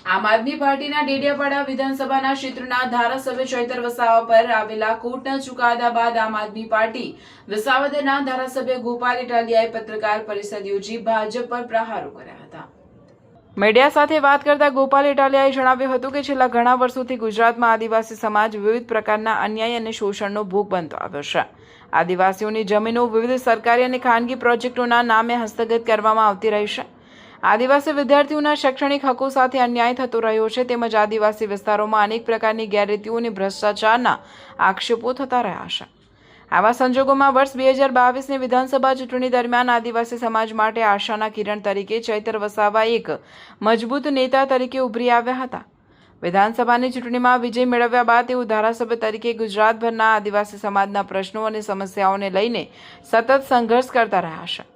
આમ આદમી પાર્ટીના ડેડિયાપાડા વિધાનસભાના ક્ષેત્રના ધારાસભ્ય ચૈતર વસાવા પર આવેલા કોર્ટના ચુકાદા બાદ આમ આદમી પાર્ટી વિસાવદરના ધારાસભ્ય ગોપાલ ઇટાલિયાએ પત્રકાર પરિષદ યોજી ભાજપ પર પ્રહારો કર્યા હતા। મીડિયા સાથે વાત કરતા ગોપાલ ઇટાલિયાએ જણાવ્યું હતું કે છેલ્લા ઘણા વર્ષોથી ગુજરાતમાં આદિવાસી સમાજ વિવિધ પ્રકારના અન્યાય અને શોષણનો ભોગ બનતો આવ્યો છે। આદિવાસીઓની જમીનો વિવિધ સરકારી અને ખાનગી પ્રોજેક્ટોના નામે હસ્તગત કરવામાં આવતી રહી છે। આદિવાસી વિદ્યાર્થીઓના શૈક્ષણિક હકો સાથે અન્યાય થતો રહ્યો છે, તેમજ આદિવાસી વિસ્તારોમાં અનેક પ્રકારની ગેરરીતિઓ અને ભ્રષ્ટાચારના આક્ષેપો થતા રહ્યા છે। આવા સંજોગોમાં વર્ષ 2022ની વિધાનસભા ચૂંટણી દરમિયાન આદિવાસી સમાજ માટે આશાના કિરણ તરીકે ચૈતર વસાવા એક મજબૂત નેતા તરીકે ઉભરી આવ્યા હતા। વિધાનસભાની ચૂંટણીમાં વિજય મેળવ્યા બાદ તેઓ ધારાસભ્ય તરીકે ગુજરાતભરના આદિવાસી સમાજના પ્રશ્નો અને સમસ્યાઓને લઈને સતત સંઘર્ષ કરતા રહ્યા છે।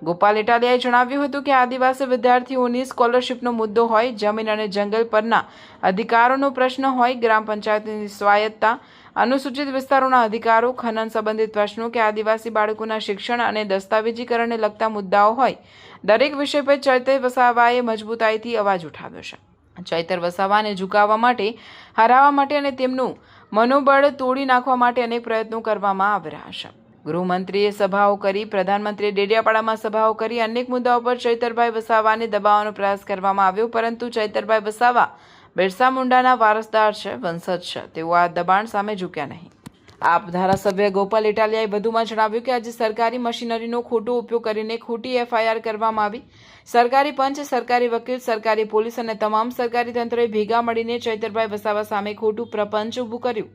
ગોપાલ ઇટાલિયાએ જણાવ્યું હતું કે આદિવાસી વિદ્યાર્થીઓની સ્કોલરશિપનો મુદ્દો હોય, જમીન અને જંગલ પરના અધિકારોનો પ્રશ્ન હોય, ગ્રામ પંચાયતની સ્વાયત્તતા, અનુસૂચિત વિસ્તારોના અધિકારો, ખનન સંબંધિત પ્રશ્નો કે આદિવાસી બાળકોના શિક્ષણ અને દસ્તાવેજીકરણને લગતા મુદ્દાઓ હોય, દરેક વિષય પર ચૈતર વસાવાએ મજબૂતાઈથી અવાજ ઉઠાવ્યો છે। ચૈતર વસાવાને ઝુકાવવા માટે, હરાવવા માટે અને તેમનું મનોબળ તોડી નાખવા માટે અનેક પ્રયત્નો કરવામાં આવી રહ્યા છે। ગૃહમંત્રીએ સભાઓ કરી, પ્રધાનમંત્રીએ ડેડિયાપાડામાં સભાઓ કરી, અનેક મુદ્દાઓ પર ચૈતરભાઈ વસાવાને દબાવવાનો પ્રયાસ કરવામાં આવ્યો, પરંતુ ચૈતરભાઈ વસાવા બિરસા મુંડાના વારસદાર છે, વંશજ છે, તેઓ આ દબાણ સામે ઝૂક્યા નહીં। આપ ધારાસભ્ય ગોપાલ ઇટાલિયાએ વધુમાં જણાવ્યું કે આજે સરકારી મશીનરીનો ખોટો ઉપયોગ કરીને ખોટી એફઆઈઆર કરવામાં આવી। સરકારી પંચ, સરકારી વકીલ, સરકારી પોલીસ અને તમામ સરકારી તંત્રોએ ભેગા મળીને ચૈતરભાઈ વસાવા સામે ખોટું પ્રપંચ ઊભું કર્યું।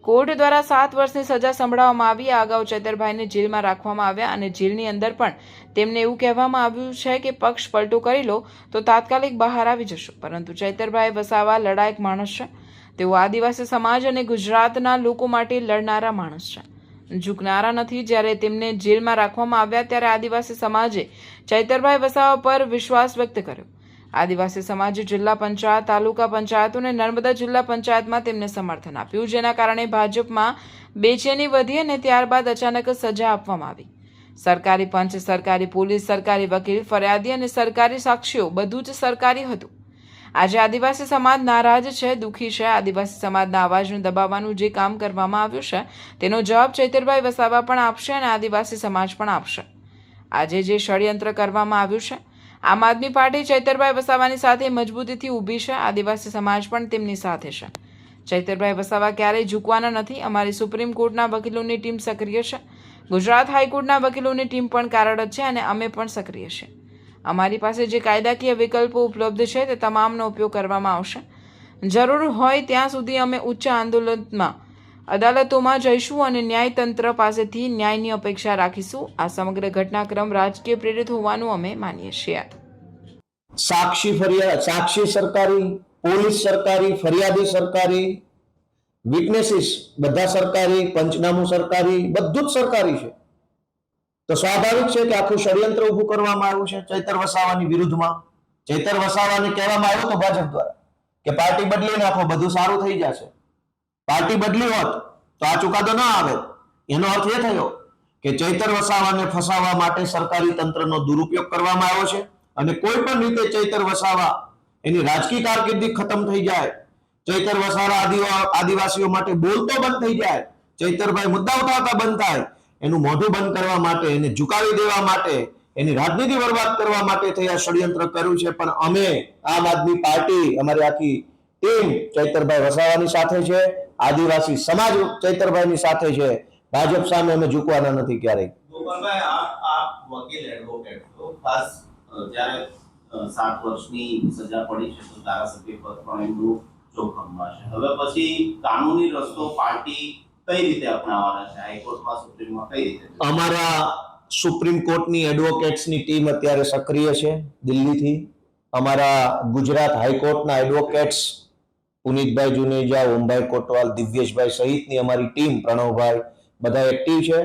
કોર્ટ દ્વારા 7 વર્ષની સજા સંભળાવવામાં આવી। આ અગાઉ ચૈતરભાઈને જેલમાં રાખવામાં આવ્યા અને જેલની અંદર પણ તેમને એવું કહેવામાં આવ્યું છે કે પક્ષ પલટો કરી લો તો તાત્કાલિક બહાર આવી જશો, પરંતુ ચૈતરભાઈ વસાવા લડાયક માણસ છે। તેઓ આદિવાસી સમાજ અને ગુજરાતના લોકો માટે લડનારા માણસ છે, ઝૂકનારા નથી। જ્યારે તેમને જેલમાં રાખવામાં આવ્યા ત્યારે આદિવાસી સમાજે ચૈતરભાઈ વસાવા પર વિશ્વાસ વ્યક્ત કર્યો। આદિવાસી સમાજે જિલ્લા પંચાયત, તાલુકા પંચાયતો અને નર્મદા જિલ્લા પંચાયતમાં તેમને સમર્થન આપ્યું, જેના કારણે ભાજપમાં બેચેની વધી અને ત્યારબાદ અચાનક સજા આપવામાં આવી। સરકારી પંચ, સરકારી પોલીસ, સરકારી વકીલ, ફરિયાદી અને સરકારી સાક્ષીઓ બધું જ સરકારી હતું। આજે આદિવાસી સમાજ નારાજ છે, દુઃખી છે। આદિવાસી સમાજના અવાજને દબાવવાનું જે કામ કરવામાં આવ્યું છે તેનો જવાબ ચૈતરભાઈ વસાવા પણ આપશે અને આદિવાસી સમાજ પણ આપશે। આજે જે ષડયંત્ર કરવામાં આવ્યું છે, આમ આદમી પાર્ટી ચૈતરભાઈ વસાવાની સાથે મજબૂતીથી ઊભી છે। આદિવાસી સમાજ પણ તેમની સાથે છે। ચૈતરભાઈ વસાવા ક્યારેય ઝૂકવાના નથી। અમારી સુપ્રીમ કોર્ટના વકીલોની ટીમ સક્રિય છે, ગુજરાત હાઈકોર્ટના વકીલોની ટીમ પણ કાર્યરત છે અને અમે પણ સક્રિય છીએ। અમારી પાસે જે કાયદાકીય વિકલ્પો ઉપલબ્ધ છે તે તમામનો ઉપયોગ કરવામાં આવશે। જરૂર હોય ત્યાં સુધી અમે ઉચ્ચ આંદોલનમાં અદાલતોમાં જઈશું અને ન્યાયતંત્ર પાસેથી ન્યાયની અપેક્ષા રાખીશું। આ સમગ્ર ઘટનાક્રમ રાજકીય પ્રેરિત હોવાનું અમે માનીએ છીએ। સાક્ષી સરકારી, પોલીસ સરકારી, ફરિયાદી સરકારી, વિટનેસીસ બધા સરકારી, પંચનામું સરકારી, બધું જ સરકારી છે। તો સ્વાભાવિક છે કે આખું ષડયંત્ર ઊભું કરવામાં આવ્યું છે ચૈતર વસાવાની વિરુદ્ધમાં। ચૈતર વસાવાને કહેવામાં આવ્યું તો ભાજપ દ્વારા કે પાર્ટી બદલી નાખો, બધું સારું થઈ જશે। પાર્ટી બદલી હોત તો આ ચુકાદો ન આવે। એનો અર્થ એ થયો કે ચૈતર વસાવાને ફસાવવા માટે સરકારી તંત્રનો દુરુપયોગ કરવામાં આવ્યો છે અને કોઈ પણ રીતે ચૈતર વસાવા એની રાજકીય કારકિર્દી ખતમ થઈ જાય, ચૈતર વસાવા આદિવાસીઓ માટે બોલતો બંધ થઈ જાય, ચૈતરભાઈ મુદ્દા ઉઠાવતા બંધ થાય, એનું મોઢું બંધ કરવા માટે, એને ઝુકાવી દેવા માટે, એની રાજનીતિ બરબાદ કરવા માટે થઈ આ ષડયંત્ર કર્યું છે। પણ અમે આમ આદમી પાર્ટી, અમારી આખી ટીમ ચૈતરભાઈ વસાવાની સાથે છે, આદિવાસી સમાજ ચૈતરભાઈની સાથે છે। ભાજપ સામે અમે ઝૂકવાના નથી ક્યારેય। ગોપાલભાઈ, આપ વકીલ એડવોકેટ છો, ખાસ જ્યારે 7 વર્ષની સજા પડી છે તો ધારાસભ્ય પદ પણ એમનું જોખમમાં છે। હવે પછી કાનૂની રસ્તો પાર્ટી કઈ રીતે અપનાવવાના છે? હાઈકોર્ટમાં, સુપ્રીમમાં કઈ રીતે? અમારા સુપ્રીમ કોર્ટની એડવોકેટ્સની ટીમ અત્યારે સક્રિય છે દિલ્હીથી। અમારા ગુજરાત હાઈકોર્ટના એડવોકેટ્સ પુનિતભાઈ જુનેજા, ઓમભાઈ કોટવાલ, દિવ્યેશભાઈ સહિતની અમારી ટીમ, પ્રણવભાઈ, બધા એક્ટિવ છે।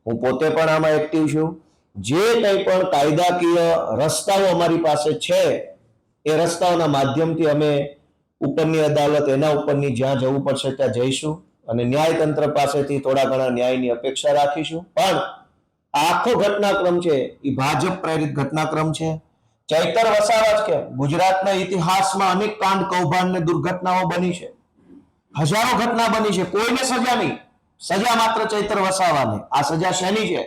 હું પોતે પણ આમાં એક્ટિવ છું। જે કંઈ પણ કાયદાકીય રસ્તાઓ અમારી પાસે છે એ રસ્તાઓના માધ્યમથી અમે ઉપરની અદાલત, એના ઉપરની જ્યાં જવું પડશે ત્યાં જઈશું અને ન્યાયતંત્ર પાસેથી થોડા ઘણા ન્યાયની અપેક્ષા રાખીશું। પણ આખો ઘટનાક્રમ છે એ ભાજપ પ્રેરિત ઘટનાક્રમ છે। ચૈતર વસાવા જ કે ગુજરાતના ઇતિહાસમાં અનેક કાંડ કૌભાંડ ને દુર્ઘટનાઓ બની છે, હજારો ઘટના બની છે, કોઈને સજા નહીં, સજા માત્ર ચૈતર વસાવાને. આ સજા શેની છે?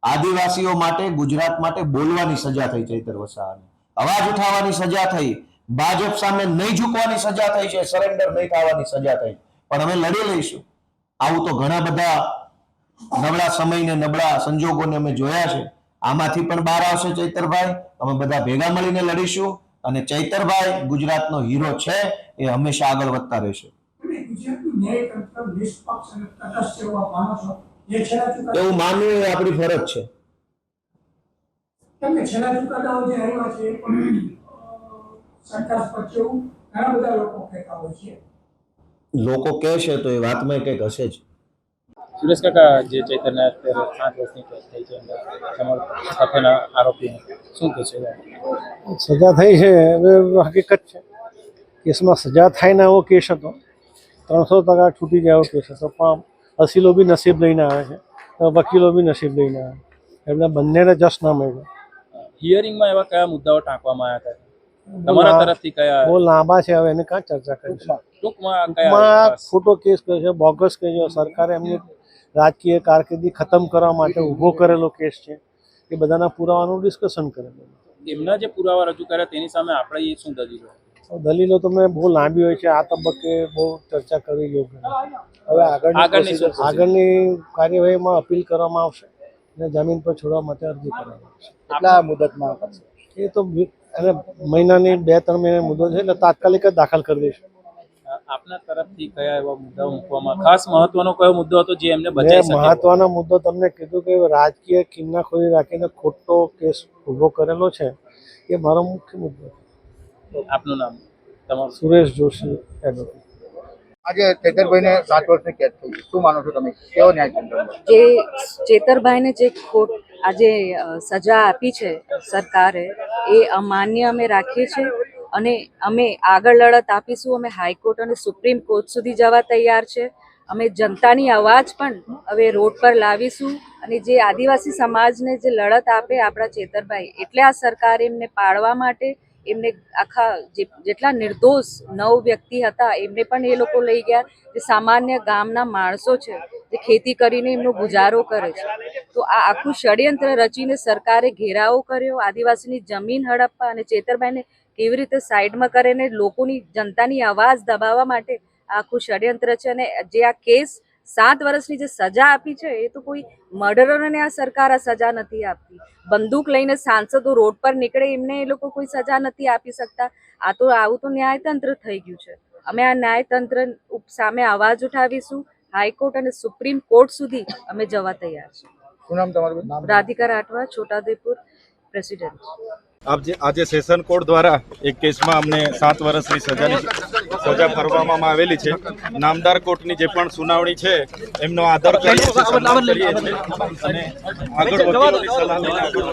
આદિવાસીઓ માટે, ગુજરાત માટે બોલવાની સજા થઈ ચૈતર વસાવાને, અવાજ ઉઠાવવાની સજા થઈ, ભાજપ સામે નહીં ઝૂકવાની સજા થઈ છે, સરેન્ડર નહીં થવાની સજા થઈ. પણ અમે લડી લઈશું. આવું તો ઘણા બધા નબળા સમય ને નબળા સંજોગોને અમે જોયા છે. આમાંથી પણ બહાર આવશે ચૈતરભાઈ. અમે બધા ભેગા મળીને લડીશું અને ચૈતરભાઈ ગુજરાતનો હીરો છે, એ હંમેશા આગળ વધતા રહેશે. એવું માનવું એ આપણી ફરજ છે. છેલ્લા ચુકાદાઓ જે આવ્યા છે એ પણ સરકાર પક્ષે એવું ઘણા બધા લોકો કહેતા હોય છે. લોકો કહે છે તો એ વાતમાં કંઈક હશે જ. સુરેશ કાકા, જે ચૈતરને અત્યારે 7 વર્ષની કેસ થઈ છે, તમારા સાથેના આરોપીને શું કહેશે? સજા થઈ છે, હવે હકીકત છે. કેસમાં સજા થાય ને એવો કેસ હતો, 300% છૂટી જાય એવો કેસ હતો, પણ અસીલો બી નસીબ લઈને આવે છે, વકીલો બી નસીબ લઈને આવે, એમને બંનેને જસ ના મળ્યો. હિયરિંગમાં એવા કયા મુદ્દાઓ ટાંકવામાં આવ્યા હતા તમારા તરફથી? કયા બહુ લાંબા છે, હવે એને કાં ચર્ચા કરીશું. ટૂંકમાં ખોટો કેસ કહે છે, બોગસ કહે છે, સરકારે એમની રાજકીય કારકિર્દી ખતમ કરવા માટે ઊભો કરેલો કેસ છે. એ બધાના પુરાવાનું ડિસ્કશન કરેલું. એમના જે પુરાવા રજૂ કર્યા તેની સામે આપણે શું દલીલો? દલીલો તમે બહુ લાંબી હોય છે, આ તબક્કે બહુ ચર્ચા કરવી યોગ્ય નથી. હવે આગળની કાર્યવાહીમાં અપીલ કરવામાં આવશે અને જમીન પર છોડવા માટે અરજી કરવામાં આવશે. કેટલા મુદતમાં કરશે? એ તો અને મહિનાની 2-3 મહિના મુદત છે, એટલે તાત્કાલિક જ દાખલ કરી દઈશું. આપના તરફથી કયા એવા મુદ્દાઓ મૂકવામાં, ખાસ મહત્વનો કયો મુદ્દો હતો જે એમને બચાવી શકે? મહત્વનો મુદ્દો તમને કીધું કે રાજકીય કિન્નાખોરી રાખીને ખોટો કેસ ઊભો કરેલો છે, એ મારો મુખ્ય મુદ્દો. આપનું નામ? તમારું? સુરેશ જોશી, એડવોકેટ. આજે ચેતરભાઈને 7 વર્ષની કેદ થઈ, શું માનો છો તમે? કેવો ન્યાય? જે ચેતરભાઈને જે આજે સજા આપી છે સરકારે, એ અમાન્ય અમે રાખીએ છીએ અને અમે આગળ લડત આપીશું. અમે હાઈકોર્ટ અને સુપ્રીમ કોર્ટ સુધી જવા તૈયાર છે. અમે જનતાની અવાજ પણ હવે રોડ પર લાવીશું અને જે આદિવાસી સમાજને જે લડત આપે આપણા ચેતરભાઈ, એટલે આ સરકારે એમને પાડવા માટે એમને આખા જેટલા નિર્દોષ 9 વ્યક્તિ હતા એમને પણ એ લોકો લઈ ગયા, જે સામાન્ય ગામના માણસો છે, જે ખેતી કરીને એમનો ગુજારો કરે છે. તો આ આખું ષડયંત્ર રચીને સરકારે ઘેરાવો કર્યો, આદિવાસીની જમીન હડપવા અને ચેતરભાઈને કેવી રીતે સાઈડમાં કરીને લોકોની જનતાની અવાજ દબાવવા માટે આખું ષડયંત્ર છે. અને જે આ કેસ 7 વર્ષની જે સજા આપી છે, એ તો કોઈ મર્ડરોને આ સરકાર આ સજા નથી આપતી. બંદૂક લઈને સાંસદો રોડ પર નીકળે એમને એ લોકો કોઈ સજા નથી આપી શકતા. આવું તો ન્યાયતંત્ર થઈ ગયું છે. અમે આ ન્યાયતંત્ર સામે અવાજ ઉઠાવીશું. હાઈકોર્ટ અને સુપ્રીમ કોર્ટ સુધી અમે જવા તૈયાર છીએ. શું નામ તમારું? રાધિકા રાઠવા, છોટાઉદેપુર પ્રેસિડેન્ટ. આજે સેશન કોર્ટ દ્વારા એક કેસમાં અમને 7 વર્ષની સજા ફરવામાં આવેલી છે. નામદાર કોર્ટની જે પણ સુનાવણી છે એમનો આદર કરીએ છીએ અને આગળ વકીલોની સલાહ લઈને આગળ